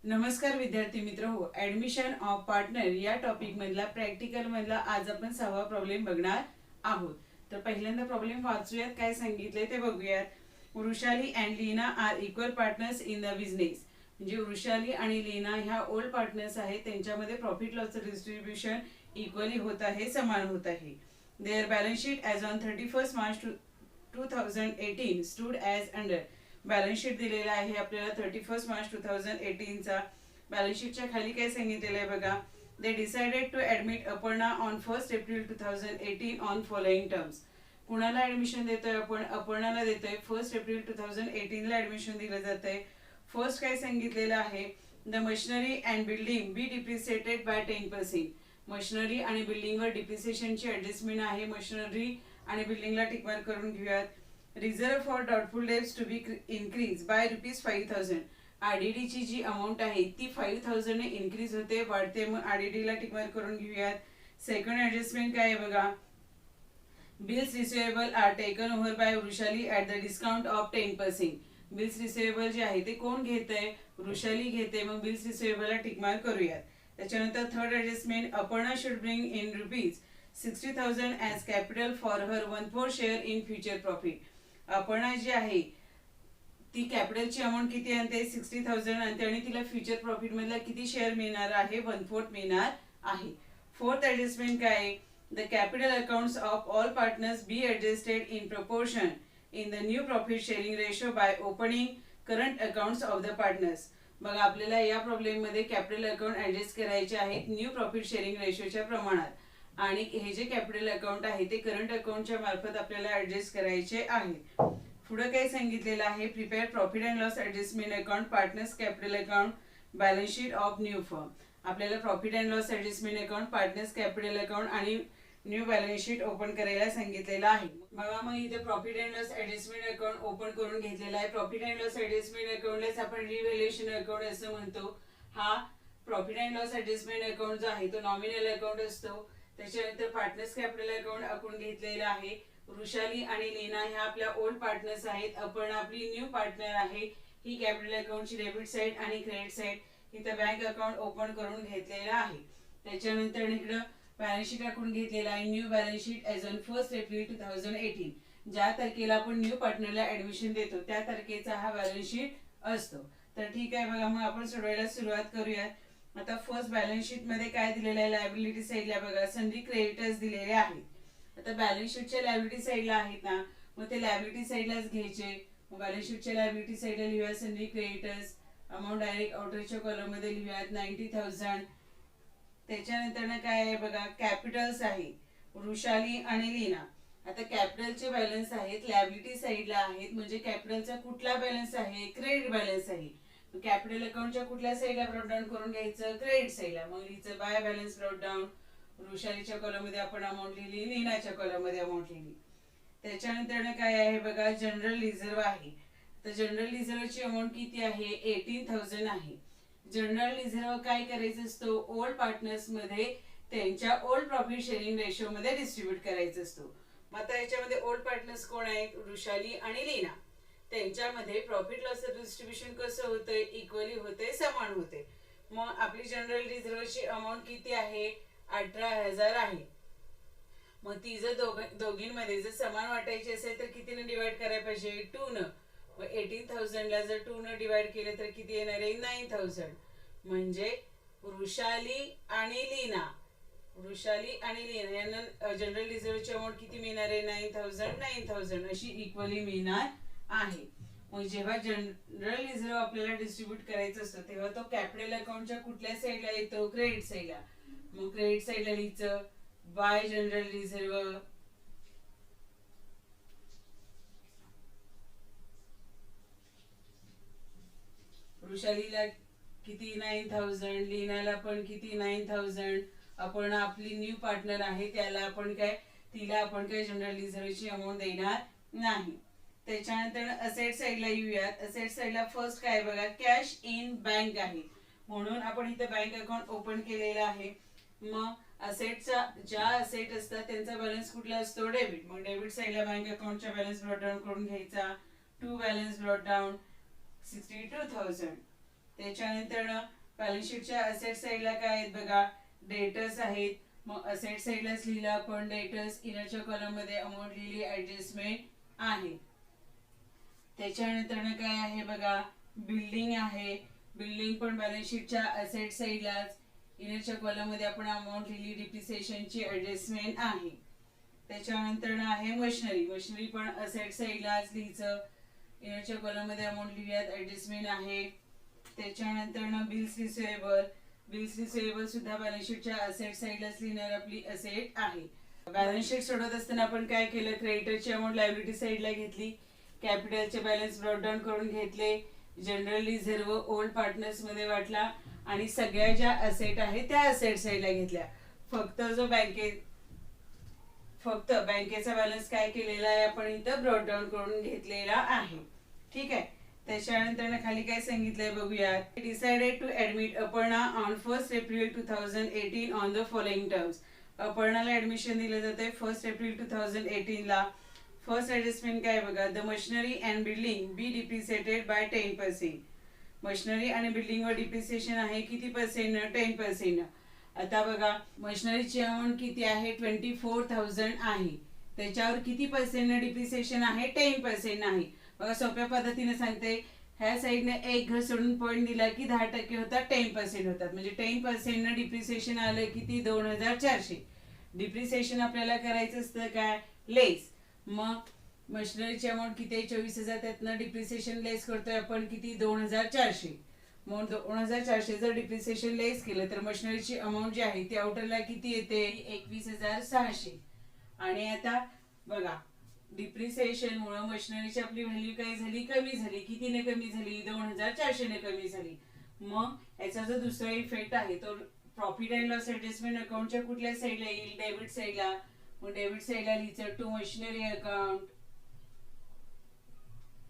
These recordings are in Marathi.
नमस्कार विद्यार्थी मित्र हो, ऍडमिशन ऑफ पार्टनर या टॉपिक मधला प्रॅक्टिकल मधला आज आपण 6वा प्रॉब्लेम बघणार आहोत. तर पहिल्यांदा प्रॉब्लेम वाचूयात, काय सांगितले ते बघूयात. Vrushali and Leena are equal partners in the business. म्हणजे वृषाली आणि लीना ह्या ओल्ड पार्टनर्स आहेत, त्यांच्यामध्ये प्रॉफिट लॉसचं डिस्ट्रीब्युशन इक्वली होत आहे, समान होत आहे. Their balance sheet as on 31 March 2018 stood as under. Balance sheet दिलेला आहे आपल्याला 31 मार्च 2018 चा. बॅलन्स शीटच्या खाली काय सांगितलेलं आहे बघा. They decided to admit Aparna on 1 April 2018 on following terms. कुणाला ऍडमिशन देतोय आपण? अपर्णाला देतोय. 1 एप्रिल 2018 ला ऍडमिशन दिलं जातंय. फर्स्ट काय सांगितलेलं आहे, the machinery and building be depreciated by 10%. Machinery आणि बिल्डिंगवर डिप्रिसिएशनची ऍडजस्टमेंट आहे. मशिनरी आणि बिल्डिंगला टिकमार्क करून घेऊयात. Reserve for doubtful debts to be increase by ₹5,000. RDD ची जी अमाऊंट आहे ती 5,000 ने इन्क्रीज होते, वाढते. मग आरडीडी ला टिकमार्क करून घेऊयात. सेकंड ऍडजस्टमेंट काय आहे बघा. Bills receivable are taken over by Vrushali at the discount of 10%. Bills receivable जे आहे ते कोण घेतंय? वृषाली घेते. मग बिल्स रिसिवेबलला टिकमार्क करूयात. त्याच्यानंतर third adjustment, Aparna should bring in ₹60,000 as capital for her 1/4 share in future profit. Aparna ji आहे ती कॅपिटलची अमाऊंट किती आणते? 60,000 आणते आणि तिला फ्युचर प्रॉफिट मधला किती शेअर मिळणार आहे? 1/4 मिळणार आहे. फोर्थ ऍडजस्टमेंट काय? The capital accounts of all partners be adjusted in proportion in the new profit sharing ratio by opening current accounts of the partners. बघा, आपल्याला या प्रॉब्लेम मध्ये कॅपिटल अकाउंट ऍडजस्ट करायचे आहेत न्यू प्रॉफिट शेअरिंग रेशोच्या प्रमाणात. आणि हे जे कॅपिटल अकाउंट आहे ते करंट अकाउंटच्या मार्फत आपल्याला ऍडजस्ट करायचे आहे. पुढे काय सांगितलेलं आहे, prepare profit and loss adjustment account, partners capital account, balance sheet of new firm. आपल्याला profit and loss adjustment account, partners capital account आणि न्यू बॅलन्स शीट ओपन करायला सांगितलेलं आहे. बघा, मग इथे profit and loss adjustment account open करून घेतलेला आहे. प्रॉफिट अँड लॉस ऍडजस्टमेंट अकाउंटलाच आपण रिव्हॅल्युएशन अकाउंट असं म्हणतो. हा profit and loss adjustment account जो आहे तो नॉमिनल अकाउंट असतो. त्याच्यानंतर पार्टनर्स कॅपिटल अकाउंट आपण घेतलेलं आहे. वृषाली आणि लीना ह्या आपल्या ओल्ड पार्टनर्स आहेत. आपण आपली न्यू पार्टनर आहे. ही कॅपिटल अकाउंटची डेबिट साइड आणि क्रेडिट साइड इथं बँक अकाउंट ओपन करून घेतलेलं आहे. त्याच्यानंतर इकडं बॅलन्स शीट आपण घेतलेला आहे. New balance sheet as on 1 April 2018. ज्या तारखेला आपण न्यू पार्टनरला ऍडमिशन देतो त्या तारखेचा हा बॅलन्स शीट असतो. तर ठीक आहे बघा, मग आपण सोडवायला सुरुवात करूयात. आता फर्स्ट बॅलन्स शीट मध्ये काय दिलेलं आहे? लायबिलिटी साइडला बघा सन्ड्री क्रेडिटर्स दिलेले आहेत. आता बॅलन्स शीटच्या लायबिलिटी साइडला आहेत ना, मग ते लायबिलिटी साइडलाच घ्यायचे. मग बॅलन्स शीटच्या लायबिलिटी साइडला लिहूया सन्ड्री क्रेडिटर्स. अमाऊंट डायरेक्ट आउटरच्या कॉलम मध्ये लिहूयात 90,000. त्याच्यानंतर काय आहे बघा, कॅपिटल्स आहे वृषाली आणि लीना. आता कॅपिटलचे बॅलन्स आहेत लायबिलिटी साइडला आहेत, म्हणजे कॅपिटलचा कुठला बॅलन्स आहे? क्रेडिट बॅलन्स आहे. कॅपिटल अकाउंटच्या कुठल्या साईडला ब्रॉट डाऊन करून घ्यायचं? क्रेडिट साईडला. मग हिचं बाय बॅलन्स ब्रॉट डाऊन. वृषालीच्या कॉलम मध्ये आपण अमाऊंट लिहिली, लीनाच्या कॉलम मध्ये अमाऊंट लिहिली. त्याच्यानंतर काय आहे बघा, जनरल रिझर्व आहे. तर जनरल रिझर्वची अमाऊंट किती आहे? 18,000 आहे. जनरल रिझर्व काय करायचं असतो? ओल्ड पार्टनर्स मध्ये त्यांच्या ओल्ड प्रॉफिट शेअरिंग रेशो मध्ये डिस्ट्रीब्यूट करायचं असतो. मग आता याच्यामध्ये ओल्ड पार्टनर्स कोण आहेत? वृषाली आणि लीना. त्यांच्यामध्ये प्रॉफिट लॉस डिस्ट्रीब्युशन कसं होतंय? इक्वली होते, समान होते. मग आपली जनरल रिझर्वची अमाऊंट किती आहे? 18,000 आहे. मग ती जर दोघींमध्ये जर समान वाटायची असेल तर कितीने डिवाइड करायला पाहिजे? 2 न. मग 18,000 ला जर 2 न डिवाइड केलं तर किती येणार आहे? 9,000. म्हणजे वृषाली आणि लीना यांना जनरल रिझर्वची अमाऊंट किती मिळणार आहे? 9,000 अशी इक्वली मिळणार आहे. मग जेव्हा जनरल रिझर्व आपल्याला डिस्ट्रीब्यूट करायचं असतं तेव्हा तो कॅपिटल अकाउंटच्या कुठल्या साईडला येतो? क्रेडिट साईडला. मग क्रेडिट साईडला लिहायचं बाय जनरल रिझर्व. वृषालीला किती? 9,000. लीनाला पण किती? 9,000. आपण आपली न्यू पार्टनर आहे त्याला आपण तिला आपण जनरल रिझर्वची अमाऊंट देणार नाही. त्याच्यानंतर असेट साइडला येऊयात. असेट साइडला फर्स्ट काय बघा, कॅश इन बँक आहे. म्हणून आपण इथे बँक अकाउंट ओपन केलेलं आहे. मग असेटचा ज्या असेट असतात त्यांचा बॅलन्स कुठला असतो? डेबिट. मग डेबिट साइडला बँक अकाउंटचा बॅलन्स ब्रॉट डाऊन करून घ्यायचा. To balance brought down 62,000. त्याच्यानंतर बॅलन्स शीटच्या असेट साईडला काय आहेत बघा, डेटर्स आहेत. मग असेट साईडलाच लिहिलं आपण डेटर्स, इनरच्या कॉलम मध्ये अमाऊंट लिहिली, ऍडजस्टमेंट आहे. त्याच्यानंतर काय आहे बघा, बिल्डिंग आहे. बिल्डिंग पण बॅलन्स शीटच्या असेट साईडलाच, इनरच्या कॉलम मध्ये आपण अमाऊंट लिहिली, डिप्रिसिएशनची ऍडजस्टमेंट आहे. त्याच्यानंतर आहे मशिनरी. मशिनरी पण असेट साईडलाच लिहायचं, इनरच्या कॉलम मध्ये अमाऊंट लिहिल्यात, ऍडजस्टमेंट आहे. त्याच्यानंतर बिल्स रिसिवेबल. बिल्स रिसिवेबल सुद्धा बॅलन्स शीटच्या असेट साईडलाच लिहिणार आपली असेट आहे. बॅलन्स शीट सोडवत असताना आपण काय केलं, क्रेडिटरची अमाऊंट लायबिलिटी साईडला घेतली, कॅपिटलचे बॅलन्स ब्रॉट डाऊन करून घेतले, जनरल रिझर्व ओल्ड पार्टनर्स मध्ये वाटला आणि सगळ्या ज्या असेट आहेत त्या असेट साईडला घेतल्या. फक्त बँकेचा बॅलन्स काय केलेला आहे आपण इथं ब्रॉट डाऊन करून घेतलेला आहे. ठीक आहे. त्याच्यानंतर खाली काय सांगितलंय बघूयात. Decided to admit Aparna on 1 April 2018 on the following terms. अपर्णाला ऍडमिशन दिलं जातंय 1 एप्रिल 2018 ला. फर्स्ट ऍडजस्टमेंट काय बघा, the machinery and building be depreciated by 10%. Machinery आणि बिल्डिंग वर डिप्रिसिएशन आहे किती पर्सेंट, 10%. आता बघा मशिनरीची अमाऊंट किती आहे, 24,000 आहे. त्याच्यावर किती पर्सेंट डिप्रिसिएशन आहे, 10% आहे. बघा सोप्या पद्धतीने सांगते, ह्या साईडने एक घर सोडून पॉईंट दिला की 10% होतात, 10% होतात. म्हणजे 10% डिप्रिसिएशन आलं किती, 2,400. डिप्रिसिएशन आपल्याला करायचं असतं काय, लेस. मग मशिनरीची अमाऊंट किती आहे, 24,000. त्यातनं डिप्रिसिएशन लेस करतोय आपण किती, 2,400. मग 2,400 जर डिप्रिसिएशन लेस केलं तर मशिनरीची अमाऊंट जी आहे ती आउटरला किती येते, 21,600. आणि आता बघा डिप्रिसिएशन मुळे मशिनरीची आपली व्हॅल्यू काय झाली, कमी झाली. कितीने कमी झाली, 2,400 ने कमी झाली. मग याचा जो दुसरा इफेक्ट आहे तो प्रॉफिट अँड लॉस ऍडजस्टमेंट अकाउंटच्या कुठल्या साईडला येईल, डेबिट साईडला. मग डेबिट साईडला लिहायचं टू मशिनरी अकाउंट.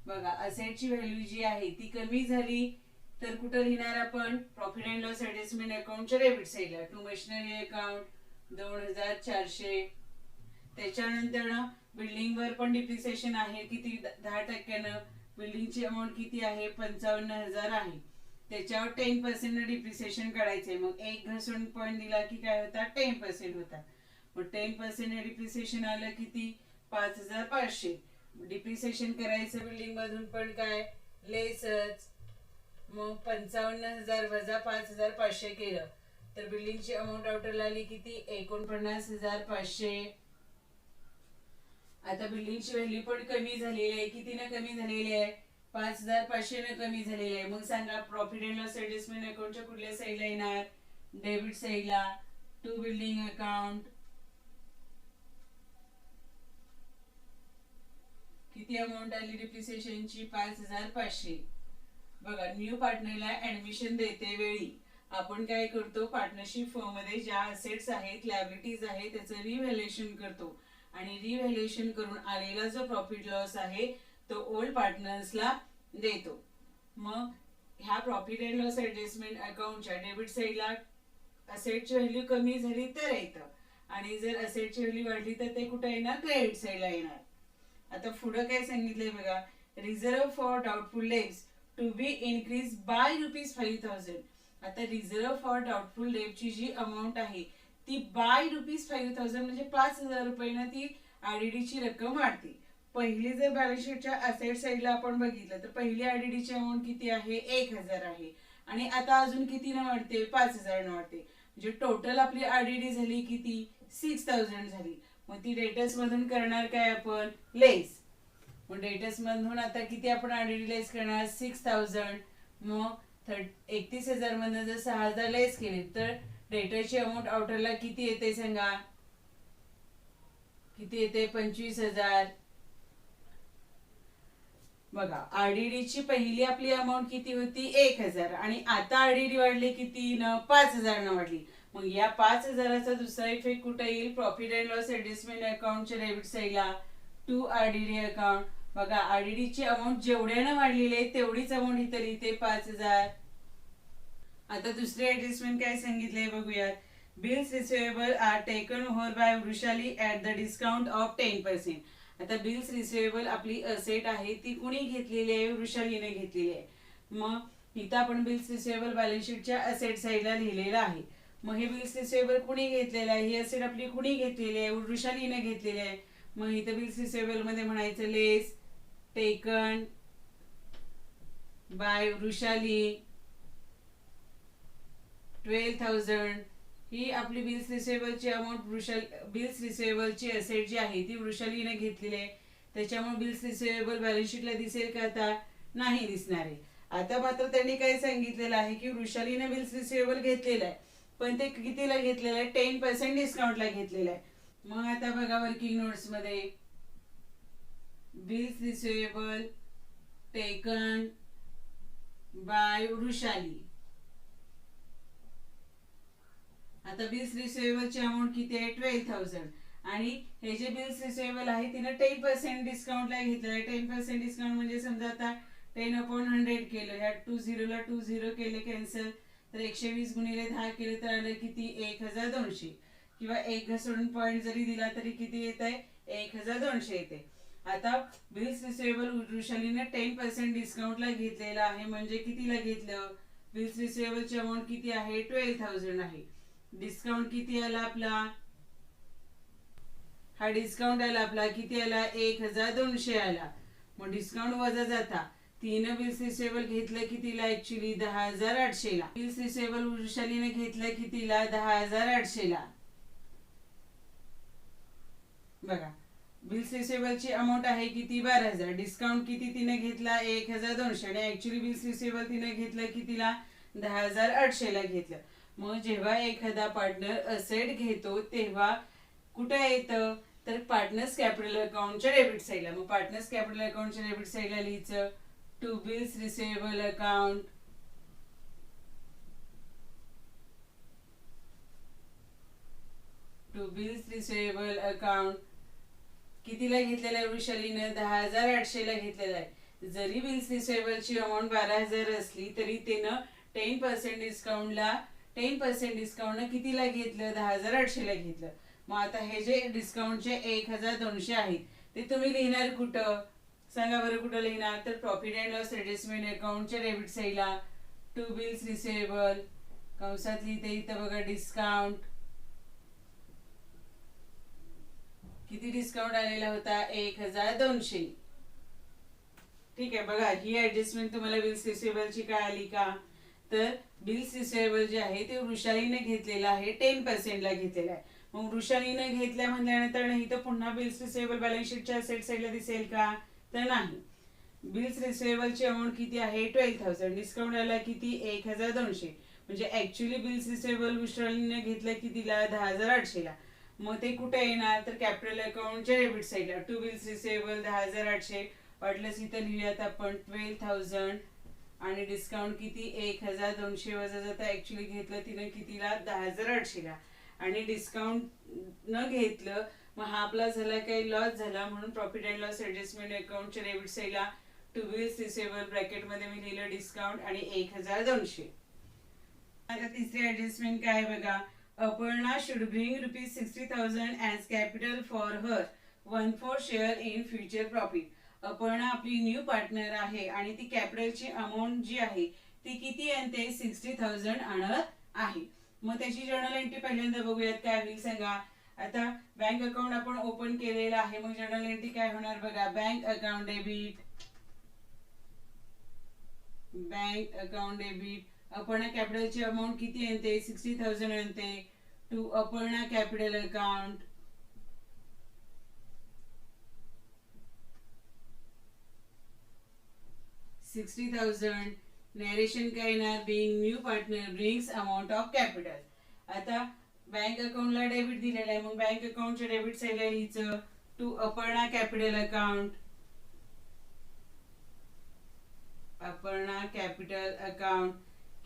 बघा असेटची व्हॅल्यू जी आहे ती कमी झाली तर कुठं लिहिणार आपण, प्रॉफिट अँड लॉस ऍडजस्टमेंट अकाउंटच्या डेबिट साईडला टू मशिनरी अकाउंट 2,400. त्याच्यानंतर बिल्डिंग वर पण डिप्रिसिएशन आहे किती, 10%. बिल्डिंगची अमाऊंट किती आहे, 55,000 आहे. त्याच्यावर 10% डिप्रिसिएशन काढायचंय. मग एक घर सोडून पॉईंट दिला की काय होता, 10% होता. मग 10% डिप्रिसिएशन आलं किती, 5,500. डिप्रिसिएशन करायचं बिल्डिंग मधून पण काय, लेसच. मग 55,000 वजा 5,500 केलं तर बिल्डिंगची अमाऊंट आउटरला आली किती, 49,500. आता बिल्डिंगची व्हॅल्यू पण कमी झालेली आहे. कितीने कमी झालेली आहे, 5,500 ने कमी झालेली आहे. मग सांगा प्रॉफिट अँड लॉस ऍडजस्टमेंट अकाउंटच्या कुठल्या साईडला येणार, डेबिट साईडला टू बिल्डिंग अकाउंट. किती अमाऊंट आली डिप्रिसिएशनची, 5,500. बघा न्यू पार्टनरला ऍडमिशन देते वेळी आपण काय करतो, पार्टनरशिप फर्म मध्ये ज्या असेट्स आहेत, लायबिलिटीज आहेत त्याचं रिव्हॅल्युएशन करतो. आणि रिव्हॅल्युएशन करून आलेला जो प्रॉफिट लॉस आहे तो ओल्ड पार्टनर्सला देतो. मग ह्या प्रॉफिट अँड लॉस ऍडजस्टमेंट अकाउंटच्या डेबिट साईडला असेटची व्हॅल्यू कमी झाली तर येतं, आणि जर असेटची व्हॅल्यू वाढली तर ते कुठे येणार, क्रेडिट साईडला येणार. आता पुढे काय सांगितलंय बघा, reserve for doubtful debts to be increase by ₹5,000. आता रिझर्व फॉर डाउटफुल डेब्टची जी अमाऊंट आहे ती बाय ₹5,000 म्हणजे 5,000 रुपयानं ती आयडीडीची रक्कम वाढते. पहिली जर बॅलन्स शीटच्या असेट साईडला आपण बघितलं तर पहिली आयडीडीची अमाऊंट किती आहे, 1,000 आहे. आणि आता अजून किती न वाढते, 5,000 न वाढते. म्हणजे टोटल आपली आयडीडी झाली किती, 6,000 झाली. मग ती डेटर्स मधून करणार काय आपण, लेस. मग डेटर्स मधून आता किती आपण आयडीडी लेस करणार, 6,000. मग 31,000 मधून जर 6,000 लेस केले तर डेटरची अमाऊंट आउटरला किती येते सांगा, किती येते, 25,000. बघा आरडीडीची पहिली आपली अमाऊंट किती होती, 1,000. आणि आता आरडीडी वाढली किती न, 5,000 न वाढली. मग या 5,000चा दुसरा इफेक्ट कुठे येईल, प्रॉफिट अँड लॉस ऍडजस्टमेंट अकाउंटच्या डेबिट साईडला टू आरडीडी अकाउंट. बघा आरडीडीची अमाऊंट जेवढ्यानं वाढलेली आहे तेवढीच अमाऊंट इथे लिहिते, 5,000. आता दुसरे ऍडजस्टमेंट काय सांगितले बघूयात. Bills receivable are taken over by Vrushali at the discount of 10%. आता बिल्स रिसिवेबल आपली असेट आहे ती कुणी घेतलेली आहे, वृषालीने घेतलेली आहे. मग इथं आपण बिल्स रिसिवेबल बॅलन्स शीटच्या असेट साईडला लिहिलेलं आहे. मग हे बिल्स रिसिवेबल कुणी घेतलेलं आहे, ही असेट आपली कुणी घेतलेली आहे, वृषालीने घेतलेली आहे. मग इथं बिल्स रिसिवेबल मध्ये म्हणायचं लेस टेकन बाय वृषाली 12,000. ही आपली बिल्स रिसिवेबलची अमाऊंट बिल्स रिसिवेबलची असेट जी आहे ती वृषालीने घेतलेली आहे. त्याच्यामुळे बिल्स रिसिवेबल बॅलन्स शीटला दिसेल का? आता नाही दिसणार आहे. आता मात्र त्यांनी काय सांगितलेलं आहे की वृषालीने बिल्स रिसिवेबल घेतलेलं आहे, पण ते कितीला घेतलेलं आहे? 10% डिस्काउंटला घेतलेलं आहे. मग आता बघा वर्किंग नोट्स मध्ये bills receivable taken by Vrushali. आता बिल्स रिसिवेबलची अमाऊंट किती आहे? 12,000. आणि हे जे बिल्स रिसिवेबल आहे तिने 10% डिस्काउंटला घेतलेलं आहे. 10% डिस्काउंट म्हणजे समजा आता 10/100 केलं, ह्या 20 ला 20 केले कॅन्सल, तर 120 गुणिले 10 केले तर आलं किती? 1,200. किंवा एक सोडून पॉईंट जरी दिला तरी किती येत आहे? 1,200 येते. आता बिल्स रिसिवेबल वृषालीने 10% डिस्काउंटला घेतलेला आहे, म्हणजे कितीला घेतलं? बिल्स रिसिवेबलची अमाऊंट किती आहे? 12,000 आहे. डिस्काउंट किती आला आपला? हा डिस्काउंट आला आपला किती आला? 1,200 आला. मग डिस्काउंट वजा जाता तिनं बिल्स रिसिवेबल घेतलं कितीला? ऍक्च्युली 10,800 ला. बिल्स रिसिवेबल वृषालीने घेतलं कितीला? 10,800 ला. बघा, बिल्स रिसिवेबलची अमाऊंट आहे किती? 12,000. डिस्काउंट किती तिने घेतला? 1,200. आणि ऍक्च्युली बिल्स रिसिवेबल तिने घेतलं कितीला? 10,800 ला घेतलं. मग जेव्हा एखादा पार्टनर असेट घेतो तेव्हा कुठे येतं? तर पार्टनर्स कॅपिटल अकाउंटच्या डेबिट साईडला. मग पार्टनर्स कॅपिटल अकाउंटच्या डेबिट साईडला लिहायचं टू बिल्स रिसिवेबल अकाउंट कितीला घेतलेला आहे वृषालीनं? 10,800 ला घेतलेला आहे. जरी बिल्स रिसिवेबलची अमाऊंट 12,000 असली तरी त्यानं 10% डिस्काउंटनं कितीला घेतलं? 10,800 ला घेतलं. मग आता हे जे डिस्काउंटचे 1,200 आहेत ते तुम्ही लिहिणार कुठं? सांगा बरं कुठं लिहिणार? तर प्रॉफिट अँड लॉस ऍडजस्टमेंट अकाउंटच्या डेबिट साईडला टू बिल्स रिसिवेबल कंसात लिहिते इथं बघा डिस्काउंट. किती डिस्काउंट आलेला होता? 1,200. ठीक आहे. बघा, ही ऍडजस्टमेंट तुम्हाला बिल्स रिसिवेबलची काय आली का? तर बिल्स रिसिवेबल जे आहे ते वृषालीने घेतलेलं आहे, 10% ला घेतलेलं आहे. मग वृषालीने घेतल्या म्हणल्यानंतर नाही तर पुन्हा बिल्स रिसिवेबल बॅलन्स शीटच्या असेट साईडला दिसेल का? तर नाही. बिल्स रिसिवेबलची अमाऊंट किती आहे? 12,000. डिस्काउंट आला किती? 1,200. म्हणजे ऍक्च्युली बिल्स रिसिवेबल वृषालीने घेतलं कितीला? 10,800 ला. मग ते कुठे येणार? तर कॅपिटल अकाउंटच्या डेबिट साईडला टू बिल्स रिसिवेबल 10,800. वाटलंच इथं लिहूयात आपण 12,000. आणि डिस्काउंट किती? 1,200 वजा जाता ऍक्च्युली घेतलं तिने कितीला? 10,800 ला. आणि डिस्काउंट न घेतलं मग हा आपला झाला काही लॉस झाला, म्हणून प्रॉफिट अँड लॉस ऍडजस्टमेंट अकाउंटच्या डेबिट साईडला टू बिल्स रिसिवेबल ब्रॅकेटमध्ये मी लिहिलं डिस्काउंट आणि 1,200. आता तिसरी ऍडजस्टमेंट काय बघा. Aparna should bring ₹60,000 as capital for her 1/4 share in future profit. Aparna आपली न्यू पार्टनर आहे आणि ती कॅपिटलची अमाऊंट जी आहे ती किती आणते? 60,000 आणत आहे. मग त्याची जर्नल एंट्री पहिल्यांदा बघूयात काय होईल सांगा. आता बँक अकाउंट आपण ओपन केलेलं आहे, मग जर्नल एंट्री काय होणार बघा. बँक अकाउंट डेबिट अपर्णा कॅपिटलची अमाऊंट किती आणते? 60,000 आणते. To Aparna capital account $60,000. Narration काय येणार? Being new partner brings amount of capital. आता बँक अकाउंटला डेबिट दिलेला आहे, मग बँक अकाउंटच्या डेबिट साईडला लिहायचं टू अपर्णा कॅपिटल अकाउंट.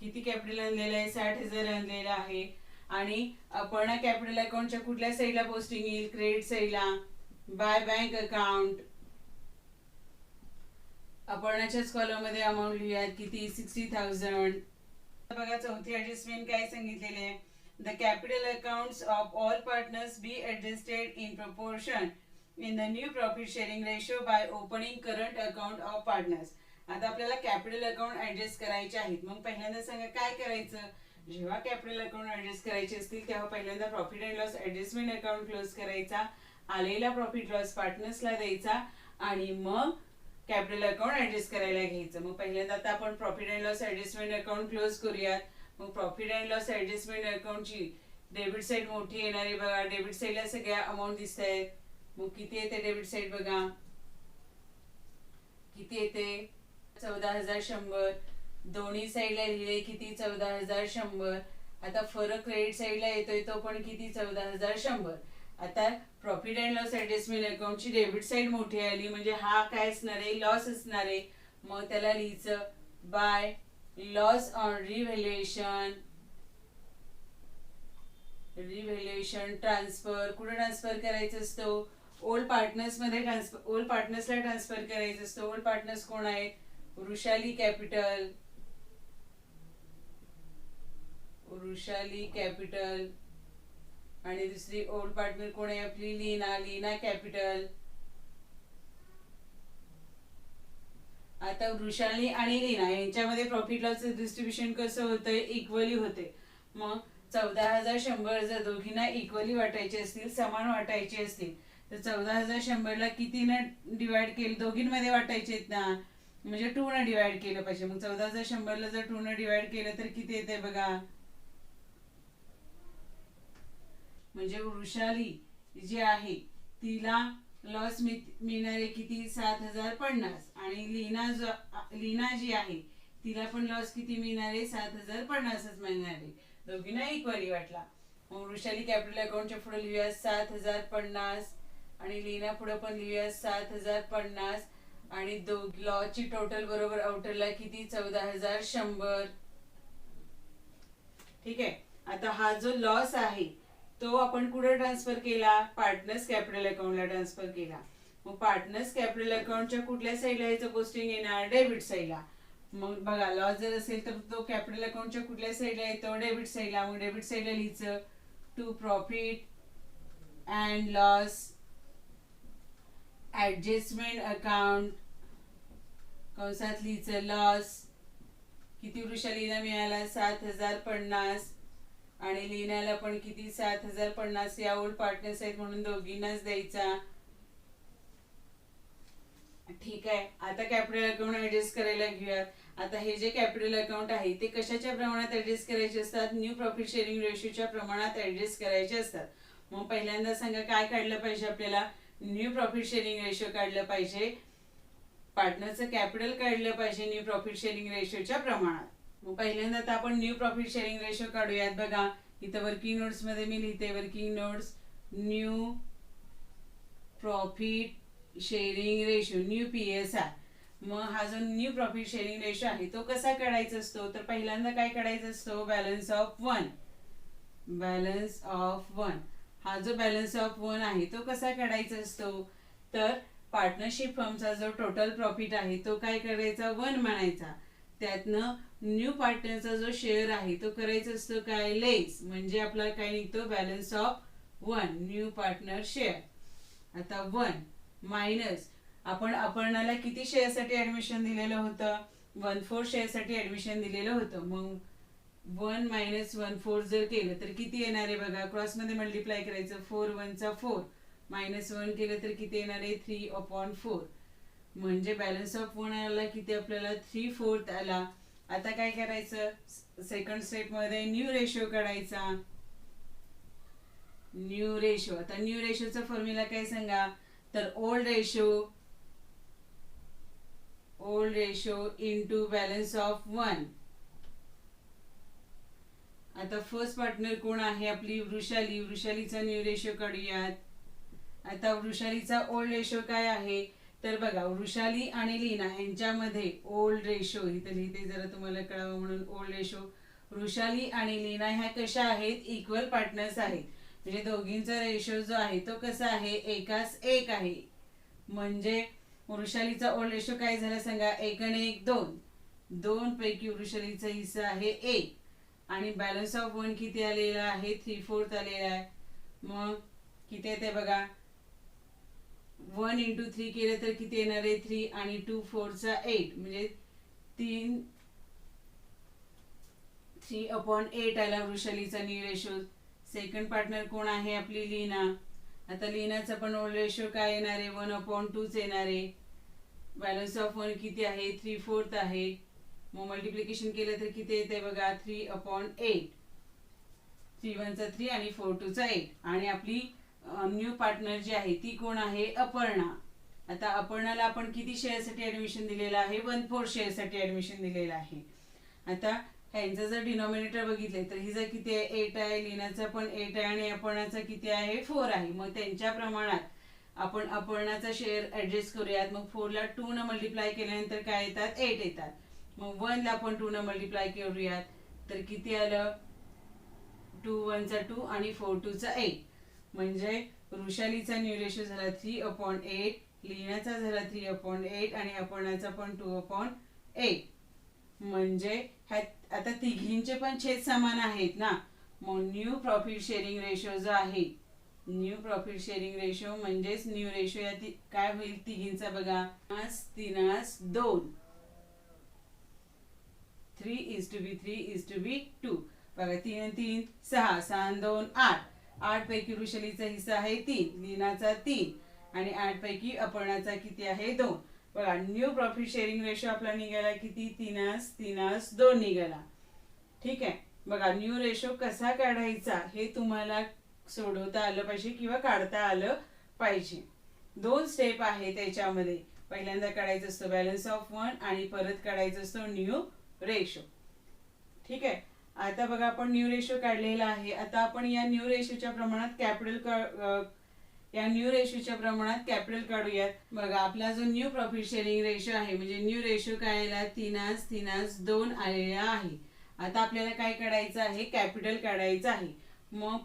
किती कॅपिटल आणलेलं आहे? 60,000 आणलेलं आहे. आणि अपर्णा कॅपिटल अकाउंटच्या कुठल्या साईडला पोस्टिंग येईल? क्रेडिट साईडला. बाय बँक अकाउंट अपर्णाच्याच कॉलम मध्ये अमाऊंट लिहूयात किती? 60,000. बघा चौथी ऍडजस्टमेंट काय सांगितलेले आहे. The capital accounts of all partners be adjusted in proportion in the new profit sharing ratio by opening current account of partners. आता आपल्याला कॅपिटल अकाउंट ऍडजस्ट करायचे आहेत. मग पहिल्यांदा सांगा काय करायचं. जेव्हा कॅपिटल अकाउंट ऍडजस्ट करायचे असतील तेव्हा पहिल्यांदा profit and loss adjustment account close करायचा, आलेला प्रॉफिट लॉस पार्टनर्सला द्यायचा आणि मग कॅपिटल अकाउंट ऍडजस्ट करायला घ्यायचं. मग पहिल्यांदा आता आपण profit and loss adjustment account close करूयात. मग प्रॉफिट अँड लॉस ऍडजस्टमेंट अकाउंटची डेबिट साईड मोठी येणार आहे बघा. डेबिट साईडला सगळ्या अमाऊंट दिसत आहेत. मग किती येते डेबिट साईड बघा, किती येते 14,100. दोन्ही साईडला लिहिले किती 14,100. आता फरक क्रेडिट साईडला येतोय तो पण किती 14,100. आता प्रॉफिट अँड लॉस ऍडजस्टमेंट अकाउंटची डेबिट साईड मोठी आली म्हणजे हा काय असणार आहे, लॉस असणार आहे. मग त्याला लिहायचं by loss on revaluation. Revaluation transfer कुठे ट्रान्सफर करायचं असतो, ओल्ड पार्टनर्स मध्ये ओल्ड पार्टनर्सला ट्रान्सफर करायचं असतं. ओल्ड पार्टनर्स कोण आहेत, वृषाली कॅपिटल, वृषाली कॅपिटल. आणि दुसरी ओल्ड पार्टनर कोण आहे आपली, लीना, लीना कॅपिटल. आता वृषाली आणि लीना यांच्यामध्ये प्रॉफिट लॉसचं डिस्ट्रीब्युशन कसं होतंय, इक्वली होते. मग 14,100 जर दोघींना इक्वली वाटायचे असतील, समान वाटायचे असतील तर 14,100ला कितीनं डिवाइड केलं, दोघींमध्ये वाटायचे आहेत ना, म्हणजे 2 न डिवाइड केलं पाहिजे. मग 14,100ला जर 2 न डिवाइड केलं तर किती येते बघा. म्हणजे वृषाली जी आहे तिला लॉस मिळणारे किती 7,050 आणि लीना जी आहे तिला पण लॉस किती मिळणारे 7,050च मिळणारे. दोघींना इक्वली वाटला. मग वृषाली कॅपिटल अकाउंटच्या पुढे लिहूया 7,050 आणि लीना पुढे पण लिहूया 7,050 आणि लॉची टोटल बरोबर आउटरला किती 14,100. ठीक आहे. आता हा जो लॉस आहे तो आपण कुठे ट्रान्सफर केला, पार्टनर्स कॅपिटल अकाउंटला ट्रान्सफर केला. मग पार्टनर्स कॅपिटल अकाउंटच्या कुठल्या साईडला याचं पोस्टिंग येणार, डेबिट साईडला. मग बघा लॉस जर असेल तर तो कॅपिटल अकाउंटच्या कुठल्या साईडला येतो, डेबिट साईडला. मग डेबिट साईडला लिहायचं to profit and loss adjustment account कंसात लिहायचं लॉस. किती वृषालीला मिळाला 7,050 आणि लीनाला पण किती 7,050. या ओल्ड पार्टनर्स आहेत म्हणून दोघींनाच द्यायचा. ठीक आहे. आता कॅपिटल अकाउंट ऍडजस्ट करायला घेऊयात. आता हे जे कॅपिटल अकाउंट आहे ते कशाच्या प्रमाणात ऍडजस्ट करायचे असतात, न्यू प्रॉफिट शेअरिंग रेशोच्या प्रमाणात ऍडजस्ट करायचे असतात. मग पहिल्यांदा सांगा काय काढलं पाहिजे आपल्याला, न्यू प्रॉफिट शेअरिंग रेशो काढलं पाहिजे, पार्टनरचं कॅपिटल काढलं पाहिजे न्यू प्रॉफिट शेअरिंग रेशोच्या प्रमाणात. मग पहिल्यांदा तर आपण न्यू प्रॉफिट शेअरिंग रेशो काढूयात. बघा इथं वर्किंग नोट्स मध्ये मी लिहिते working notes new profit sharing ratio new PSR. मग हा जो न्यू प्रॉफिट शेअरिंग रेशो आहे तो कसा काढायचा असतो, तर पहिल्यांदा काय काढायचा असतो, बॅलन्स ऑफ 1. बॅलन्स ऑफ 1 हा जो बॅलन्स ऑफ 1 आहे तो कसा काढायचा असतो, तर पार्टनरशिप फर्मचा जो टोटल प्रॉफिट आहे तो काय करायचा 1 म्हणायचा. त्यातनं न्यू पार्टनरचा जो शेअर आहे तो करायचा असतो काय लेस, म्हणजे आपला काय निघतो balance of 1 new partner share. आता 1 मायनस आपण अपर्णाला किती शेअरसाठी ऍडमिशन दिलेलं होतं, 1/4 शेअरसाठी ऍडमिशन दिलेलं होतं. मग 1 मायनस 1/4 जर केलं तर किती येणार आहे बघा, क्रॉस मध्ये मल्टिप्लाय करायचं. 4 1 चा 4 मायनस 1 केलं तर किती येणार आहे 3/4. म्हणजे बॅलन्स ऑफ 1 आला किती आपल्याला 3/4 आला. आता काय करायचं, सेकंड स्टेप मध्ये न्यू रेशो काढायचा. न्यू रेशो, आता न्यू रेशोचा फॉर्म्युला काय सांगा, तर old ratio into balance of 1. आता फर्स्ट पार्टनर कोण आहे आपली वृषाली, वृषालीचा न्यू रेशो काढूयात. आता वृषालीचा ओल्ड रेशो काय आहे, तर बघा वृषाली आणि लीना यांच्यामध्ये ओल्ड रेशो, इथे लिहिते जरा तुम्हाला कळावं म्हणून ओल्ड रेशो. वृषाली आणि लीना ह्या कशा आहेत, इक्वल पार्टनर्स आहेत. म्हणजे दोघींचा रेशो जो आहे तो कसा आहे, 1:1 आहे. म्हणजे वृषालीचा ओल्ड रेशो काय झाला सांगा, 1 आणि 1 2. 2 पैकी वृषालीचा हिस्सा आहे 1 आणि बॅलन्स ऑफ 1 किती आलेला आहे 3/4 आलेला आहे. मग किती येते बघा, 1 × 3 केलं तर किती येणार आहे 3 आणि 2 4 चा 8 म्हणजे 3/8 आला वृषालीचा न्यू रेशो. सेकंड पार्टनर कोण आहे आपली लीना. आता लीनाचा पण ओल्ड रेशो काय येणार आहे 1/2 येणार आहे. बॅलन्स ऑफ 1 किती आहे 3/4 आहे. मग मल्टिप्लिकेशन केलं तर किती येते बघा 3/8. 3 1 3 आणि 4 2 8. आणि आपली न्यू पार्टनर जी आहे ती कोण आहे अपर्णा. आता अपर्णाला आपण किती शेअरसाठी ऍडमिशन दिलेलं आहे 1/4 शेअरसाठी ऍडमिशन दिलेलं आहे. आता ह्यांचं जर डिनॉमिनेटर बघितले तर हिचा किती आहे 8 आहे, लीनाचा पण 8 आहे आणि अपर्णाचा किती आहे 4 आहे. मग त्यांच्या प्रमाणात आपण अपर्णाचा शेअर ऍडजस्ट करूयात. मग 4 ला 2 न मल्टिप्लाय केल्यानंतर काय येतात 8 येतात. मग 1 ला पण 2 न मल्टिप्लाय करूयात तर किती आलं 2 1 2 आणि 4 2 8. म्हणजे वृषालीचा न्यू रेशो झाला 3/8, लीनाचा झाला 3/8 आणि अपर्णाचा पण 2/8. म्हणजे ह्यात आता तिघींचे पण छेद समान आहेत ना. मग न्यू प्रॉफिट शेअरिंग रेशो जो आहे न्यू प्रॉफिट शेअरिंग रेशो म्हणजेच न्यू रेशो या काय होईल तिघींचा बघा 3:2. 3:3:2 बघा 3 आणि 3 6 6 आणि 2 8. 8 पैकी वृषालीचा हिस्सा आहे 3, लीनाचा 3 आणि 8 पैकी अपर्णाचा किती आहे 2. बघा न्यू प्रॉफिट शेअरिंग रेशो आपला निघाला किती 3:2 निघाला. ठीक आहे. बघा न्यू रेशो कसा काढायचा हे तुम्हाला सोडवता आलं पाहिजे किंवा काढता आलं पाहिजे. 2 स्टेप आहे त्याच्यामध्ये. पहिल्यांदा काढायचं असतं बॅलन्स ऑफ 1 आणि परत काढायचं असतं न्यू रेशो. ठीक आहे. आता बघा आपण न्यू रेशो काढलेला आहे. आता आपण या न्यू रेशोच्या प्रमाणात कॅपिटल काढूयात. बघा आपला जो न्यू प्रॉफिट शेअरिंग रेशो आहे म्हणजे न्यू रेशो काय आला 3:2 आलेला आहे. आता आपल्याला काय काढायचं आहे कॅपिटल काढायचं आहे. मग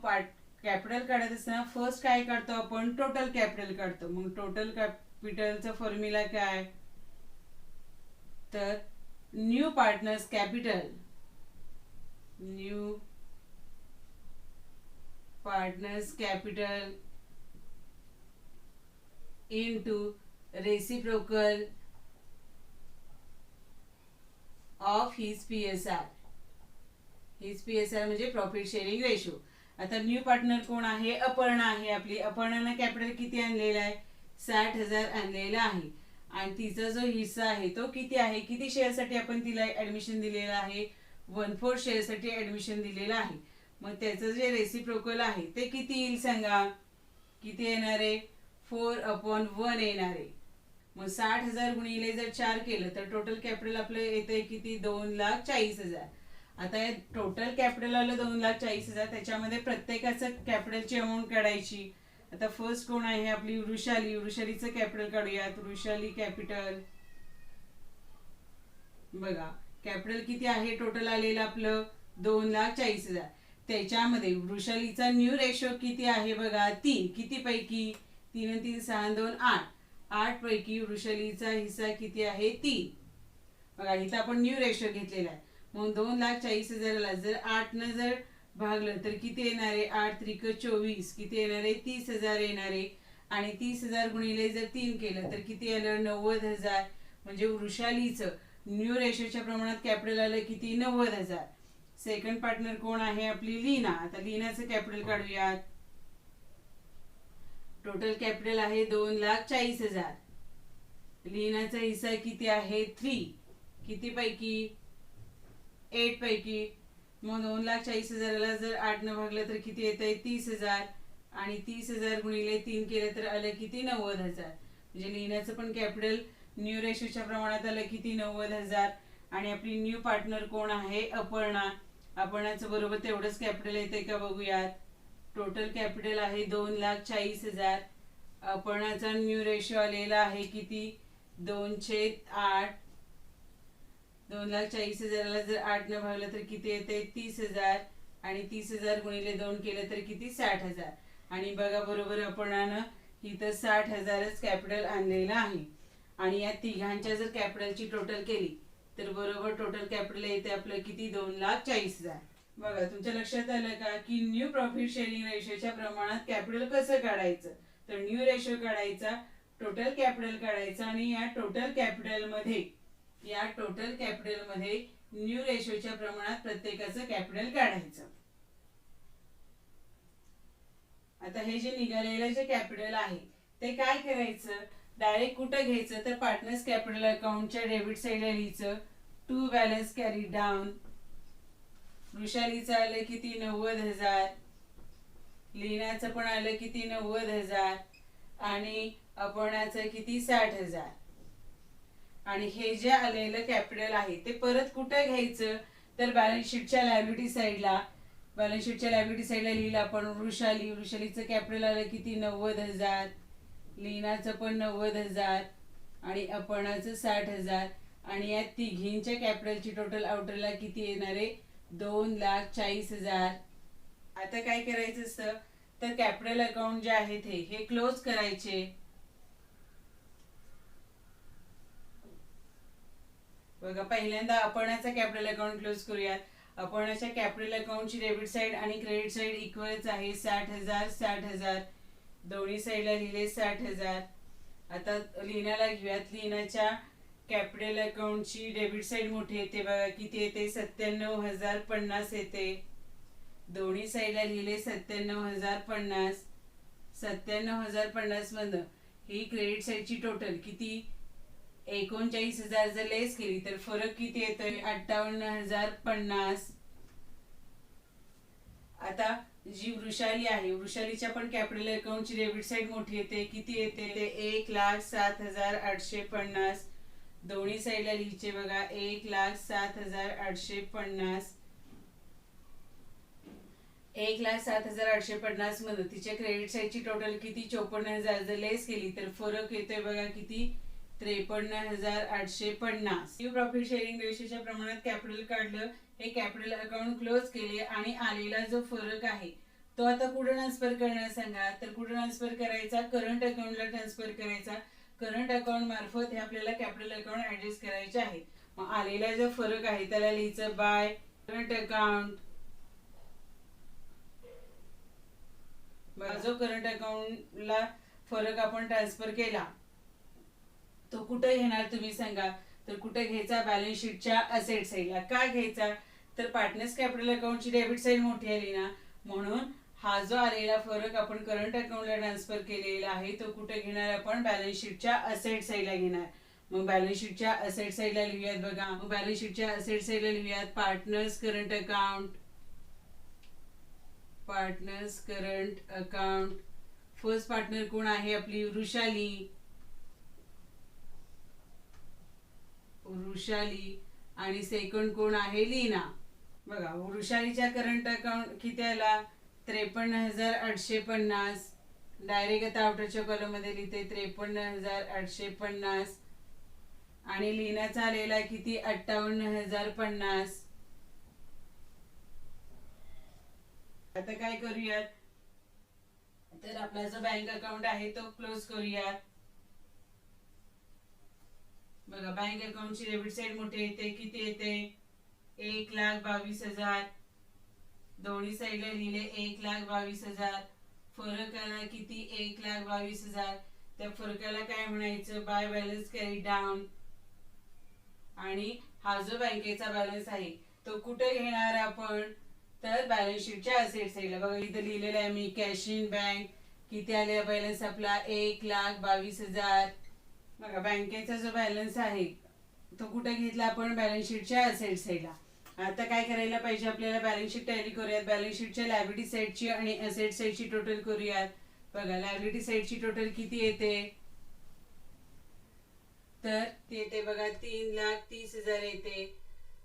कॅपिटल काढत असताना फर्स्ट काय काढतो आपण टोटल कॅपिटल काढतो. मग टोटल कॅपिटलचा फॉर्म्युला काय तर new partners capital into reciprocal of his PSR. His PSR म्हणजे प्रॉफिट शेअरिंग रेशो. आता न्यू पार्टनर कोण आहे अपर्णा आहे आपली. अपर्णाने कॅपिटल किती आणलेला आहे 60,000 आणलेला आहे. आणि तिचा जो हिस्सा आहे तो किती आहे किती शेअरसाठी आपण तिला ऍडमिशन दिलेलं आहे 1/4 शेअरसाठी ऍडमिशन दिलेलं आहे. मग त्याचं जे रेसिप्रोकल आहे ते किती येईल सांगा किती येणार आहे 4/1 येणार आहे. मग 60,000 गुणिले जर 4 केलं तर टोटल कॅपिटल आपलं येतंय किती 2,40,000. आता हे टोटल कॅपिटल आलं 2,40,000. त्याच्यामध्ये प्रत्येकाचं कॅपिटलची अमाऊंट काढायची. आता फर्स्ट कोण आहे आपली वृषाली. वृषालीचं कॅपिटल काढूयात. वृषाली कॅपिटल बघा कॅपिटल किती आहे टोटल आलेलं आपलं 2,40,000. त्याच्यामध्ये वृषालीचा न्यू रेशो किती आहे बघा 3. किती पैकी 3 आणि 3 6 आणि 2 8. 8 पैकी वृषालीचा हिस्सा किती आहे 3. बघा इथं आपण न्यू रेशो घेतलेला आहे. मग 2,40,000ला जर 8 न जर भागलं तर किती येणार आहे 8 त्रिक 24 किती येणार आहे 30,000 येणार आहे. आणि 30,000 गुणिले जर 3 केलं तर किती आलं 90,000. म्हणजे वृषालीचं न्यू रेशोच्या प्रमाणात कॅपिटल आलं किती 90,000. सेकंड पार्टनर कोण आहे आपली लीना. आता लीनाचं कॅपिटल काढूयात. टोटल कॅपिटल आहे 2,40,000. लीनाचा हिस्सा किती आहे 3. किती पैकी 8 पैकी. मग 2,40,000ला जर 8 न भागलं तर किती येत आहे 30,000. आणि 30,000 गुणिले 3 केलं तर आलं किती 90,000. म्हणजे लीनाचं पण कॅपिटल न्यू रेशोच्या प्रमाणात आलं किती 90,000. आणि आपली न्यू पार्टनर कोण आहे अपर्णा. अपर्णाचं बरोबर तेवढंच कॅपिटल येते का बघूयात. टोटल कॅपिटल आहे 2,40,000. अपर्णाचा न्यू रेशो आलेला आहे किती 2/8. 2,40,000ला जर 8 न भागलं तर किती येते 30,000. आणि 30,000 गुणिले 2 केलं तर किती 60,000. आणि बघा बरोबर अपर्णानं इथं 60,000च कॅपिटल आणलेलं आहे. आणि या तिघांच्या जर कॅपिटलची टोटल केली तर बरोबर टोटल कॅपिटल येते आपलं किती 2,40,000. बघा तुमच्या लक्षात आलं का की न्यू प्रॉफिट शेअरिंग रेशोच्या प्रमाणात कॅपिटल कसं काढायचं. तर न्यू रेशो काढायचा, टोटल कॅपिटल काढायचा आणि या टोटल कॅपिटल मध्ये या टोटल कॅपिटल मध्ये न्यू रेशोच्या प्रमाणात प्रत्येकाचं कॅपिटल काढायचं. आता हे जे निघालेलं जे कॅपिटल आहे ते काय करायचं, डायरेक्ट कुठं घ्यायचं तर पार्टनर्स कॅपिटल अकाउंटच्या डेबिट साईडला लिहायचं टू बॅलन्स कॅरी डाऊन. वृषालीचं आलं किती 90,000, लीनाचं पण आलं किती 90,000 आणि अपर्णाचं किती 60,000. आणि हे जे आलेलं कॅपिटल आहे ते परत कुठं घ्यायचं तर बॅलन्स शीटच्या लायबिलिटी साईडला. बॅलन्स शीटच्या लायबिलिटी साईडला लिहिलं आपण वृषालीचं कॅपिटल आलं किती 90,000, लीनाचं पण 90,000 आणि अपर्णाचं 60,000. आणि या तिघींच्या कॅपिटलची टोटल आउटरला किती येणार आहे 2,40,000. आता काय करायचं असतं तर कॅपिटल अकाउंट जे आहेत हे क्लोज करायचे. बघा पहिल्यांदा अपर्णाचा कॅपिटल अकाउंट क्लोज करूयात. अपर्णाच्या कॅपिटल अकाउंटची डेबिट साईड आणि क्रेडिट साईड इक्वलच आहे 60,000 60,000. दोन्ही साईडला लिहिले 60,000. आता लीनाला घेऊयात. लीनाच्या कॅपिटल अकाउंटची डेबिट साईड मोठी येते बघा किती येते 97,050 येते. दोन्ही साईडला लिहिले 97,050. 97,050 मधनं ही क्रेडिट साईडची टोटल किती 39,000 जर लेस केली तर फरक किती येतोय 58,050. आता जी वृषाली आहे वृषालीच्या पण कॅपिटल अकाउंटची डेबिट साईड मोठी येते किती येते ते 1,07,850. दोन्ही साईडला लिहायचे बघा 1,07,850. 1,07,850 मध्ये तिच्या क्रेडिट साईडची टोटल किती 54,000 जर लेस केली तर फरक येतोय बघा किती 53,850. न्यू प्रॉफिट शेअरिंग रेशोच्या प्रमाणात कॅपिटल काढलं, हे कॅपिटल अकाउंट क्लोज केले आणि आलेला जो फरक आहे तो आता कुठे ट्रान्सफर करणार सांगा तर कुठे ट्रान्सफर करायचा करंट अकाउंटला ट्रान्सफर करायचा. करंट अकाउंट मार्फत हे आपल्याला कॅपिटल अकाउंट ऍडजस्ट करायचे आहे. मग आलेला जो फरक आहे त्याला लिहायचं बाय करंट अकाउंट. जो करंट अकाउंटला फरक आपण ट्रान्सफर केला तो कुठे घेणार तुम्ही सांगा तर कुठे घ्यायचा बॅलन्स शीटच्या असेट साईडला. काय घ्यायचा तर पार्टनर्स कॅपिटल अकाउंटची डेबिट साईड मोठी आली ना म्हणून हा जो आलेला फरक आपण करंट अकाउंटला ट्रान्सफर केलेला आहे तो कुठे घेणार आपण बॅलन्स शीटच्या असेट साईडला घेणार. मग बॅलन्स शीटच्या असेट साईडला लिहूयात बघा. मग बॅलन्स शीटच्या असेट साईडला लिहूयात partners current account. Partners current account first partner कोण आहे आपली वृषाली आणि सेकंड कोण आहे लीना. बघा वृषालीच्या करंट अकाउंट किती आला 53,850. डायरेक्ट आता आउटरच्या कॉलम मध्ये लिहिते 53,850 आणि लीनाचा आलेला किती 58,050. आता काय करूयात तर आपला जो बँक अकाउंट आहे तो क्लोज करूयात. बघा बँक अकाउंटची डेबिट साईड मोठी येते किती येते 1,22,000. दोन्ही साईडला लिहिले 1,22,000. फरक आला किती 1,22,000. त्या फरकाला काय म्हणायचं बाय बॅलन्स कॅरी डाऊन. आणि हा जो बँकेचा बॅलन्स आहे तो कुठे घेणार आपण तर बॅलन्स शीटच्या असेट साईडला. बघा इथं लिहिलेलं आहे मी कॅश इन बँक किती आले बॅलन्स आपला 1,22,000. बघा बँकेचा जो बॅलन्स आहे तो कुठे घेतला आपण बॅलन्स शीटच्या असेट साईडला. आता काय करायला पाहिजे आपल्याला बॅलन्स शीट टॅली करूयात. बॅलन्स शीटच्या लायबिलिटी साईडची आणि असेट साईडची टोटल करूयात. बघा लायबिलिटी साईडची टोटल किती येते तर ते येते बघा 3,30,000 येते.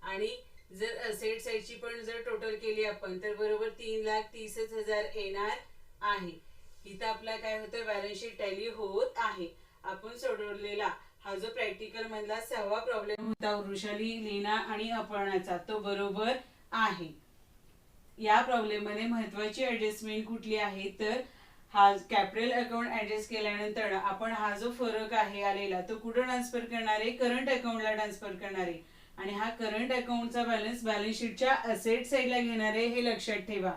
आणि जर असेट साईडची पण जर टोटल केली आपण तर बरोबर 3,30,000 येणार आहे. इथं आपला काय होतं बॅलन्स शीट टॅली होत आहे. आपण सोडवलेला हा जो प्रॅक्टिकल मधला 6वा प्रॉब्लेम होता वृषाली लीना आणि अपर्णाचा तो बरोबर आहे. या प्रॉब्लेम मध्ये महत्वाची ऍडजस्टमेंट कुठली आहे तर हा कॅपिटल अकाउंट ऍडजस्ट केल्यानंतर आपण हा जो फरक आहे आलेला तो कुठे ट्रान्सफर करणार आहे करंट अकाउंटला ट्रान्सफर करणार आहे. आणि हा करंट अकाउंटचा बॅलन्स शीटच्या असेट साईडला घेणार आहे हे लक्षात ठेवा.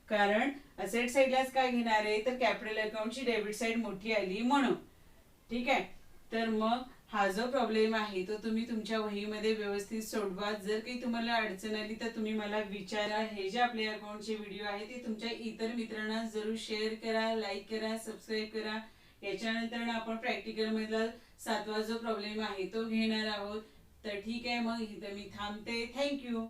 कारण असेट साईडलाच काय घेणार आहे तर कॅपिटल अकाउंटची डेबिट साईड मोठी आली म्हणून. ठीक आहे तर मग हा जो प्रॉब्लेम आहे तो तुम्ही तुमच्या वहीमध्ये व्यवस्थित सोडवा. जर काही तुम्हाला अडचण आली तर तुम्ही मला विचारा. हे जे आपले अकाउंटचे व्हिडिओ आहे ते तुमच्या इतर मित्रांना जरूर शेअर करा, लाईक करा, सबस्क्राईब करा. याच्यानंतर आपण प्रॅक्टिकल मधला 7वा जो प्रॉब्लेम आहे तो घेणार आहोत. तर ठीक आहे, मग इथं मी थांबते. थँक्यू.